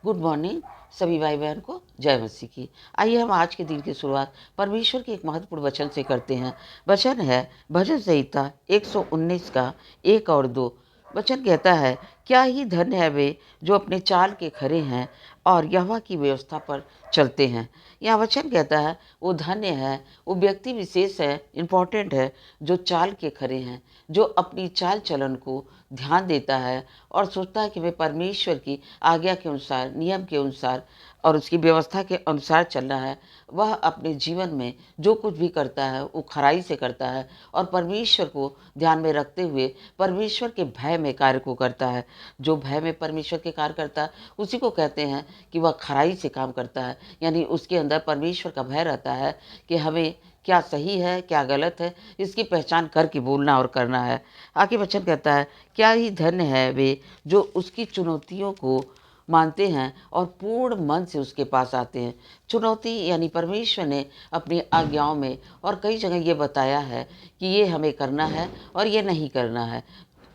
Good morning सभी भाई बहन को जय मसीह की। आइए हम आज के दिन की शुरुआत परमेश्वर के एक महत्वपूर्ण वचन से करते हैं। वचन है भजन संहिता 119 का 1 और 2। वचन कहता है, क्या ही धन्य है वे जो अपने चाल के खरे हैं और यहोवा की व्यवस्था पर चलते हैं। यहाँ वचन कहता है वो धन्य है, वो व्यक्ति विशेष है, इम्पोर्टेंट है, जो चाल के खरे हैं, जो अपनी चाल चलन को ध्यान देता है और सोचता है कि मैं परमेश्वर की आज्ञा के अनुसार, नियम के अनुसार और उसकी व्यवस्था के अनुसार चलना है। वह अपने जीवन में जो कुछ भी करता है वो खराई से करता है और परमेश्वर को ध्यान में रखते हुए परमेश्वर के भय में कार्य को करता है। जो भय में परमेश्वर के कार्य करता है उसी को कहते हैं कि वह खराई से काम करता है, यानी उसके अंदर परमेश्वर का भय रहता है कि हमें क्या सही है क्या गलत है इसकी पहचान करके बोलना और करना है। आगे वचन कहता है, क्या ही धन्य है वे जो उसकी चुनौतियों को मानते हैं और पूर्ण मन से उसके पास आते हैं। चुनौती यानी परमेश्वर ने अपनी आज्ञाओं में और कई जगह ये बताया है कि ये हमें करना है और ये नहीं करना है।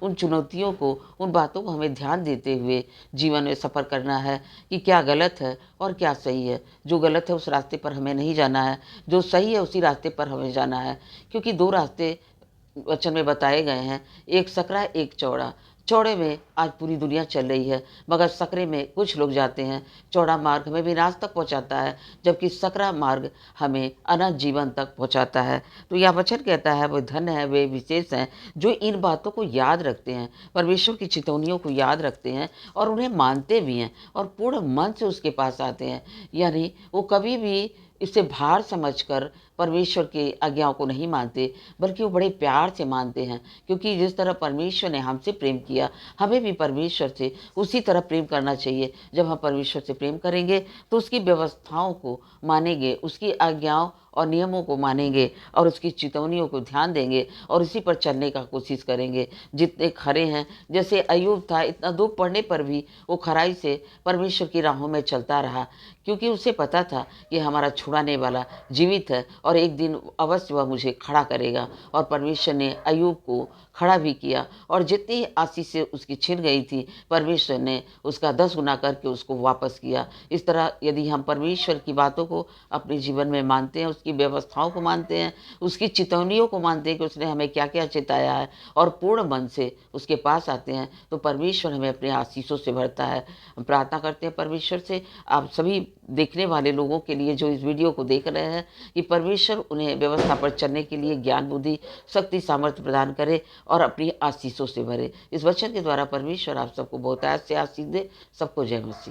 उन चुनौतियों को, उन बातों को हमें ध्यान देते हुए जीवन में सफ़र करना है कि क्या गलत है और क्या सही है। जो गलत है उस रास्ते पर हमें नहीं जाना है, जो सही है उसी रास्ते पर हमें जाना है। क्योंकि दो रास्ते वचन में बताए गए हैं, एक सकरा एक चौड़ा। चौड़े में आज पूरी दुनिया चल रही है, मगर सकरे में कुछ लोग जाते हैं। चौड़ा मार्ग हमें विनाश तक पहुंचाता है, जबकि सकरा मार्ग हमें अनंत जीवन तक पहुंचाता है। तो यह वचन कहता है वो धन्य है, वे विशेष हैं जो इन बातों को याद रखते हैं, परमेश्वर की चितौनियों को याद रखते हैं और उन्हें मानते भी हैं और पूर्ण मन से उसके पास आते हैं। यानी वो कभी भी इसे भार समझकर परमेश्वर की आज्ञाओं को नहीं मानते, बल्कि वो बड़े प्यार से मानते हैं। क्योंकि जिस तरह परमेश्वर ने हमसे प्रेम किया, हमें भी परमेश्वर से उसी तरह प्रेम करना चाहिए। जब हम परमेश्वर से प्रेम करेंगे तो उसकी व्यवस्थाओं को मानेंगे, उसकी आज्ञाओं और नियमों को मानेंगे और उसकी चेतावनियों को ध्यान देंगे और इसी पर चलने का कोशिश करेंगे। जितने खरे हैं, जैसे अय्यूब था, इतना दुख पड़ने पर भी वो खराई से परमेश्वर की राहों में चलता रहा, क्योंकि उसे पता था कि हमारा छुड़ाने वाला जीवित है और एक दिन अवश्य वह मुझे खड़ा करेगा। और परमेश्वर ने अय्यूब को खड़ा भी किया और जितनी आशीषें उसकी छिन गई थी, परमेश्वर ने उसका 10 गुना करके उसको वापस किया। इस तरह यदि हम परमेश्वर की बातों को अपने जीवन में मानते हैं, उसकी व्यवस्थाओं को मानते हैं, उसकी चेतावनियों को मानते हैं कि उसने हमें क्या क्या चेताया है और पूर्ण मन से उसके पास आते हैं, तो परमेश्वर हमें अपने आशीषों से भरता है। हम प्रार्थना करते हैं परमेश्वर से, आप सभी देखने वाले लोगों के लिए जो इस वीडियो को देख रहे हैं, कि परमेश्वर उन्हें व्यवस्था पर चलने के लिए ज्ञान, बुद्धि, शक्ति, सामर्थ्य प्रदान करे और अपनी आशीषों से भरे। इस वचन के द्वारा परमेश्वर आप सबको बहुतायत से आशीष दे। सबको जय मसीह।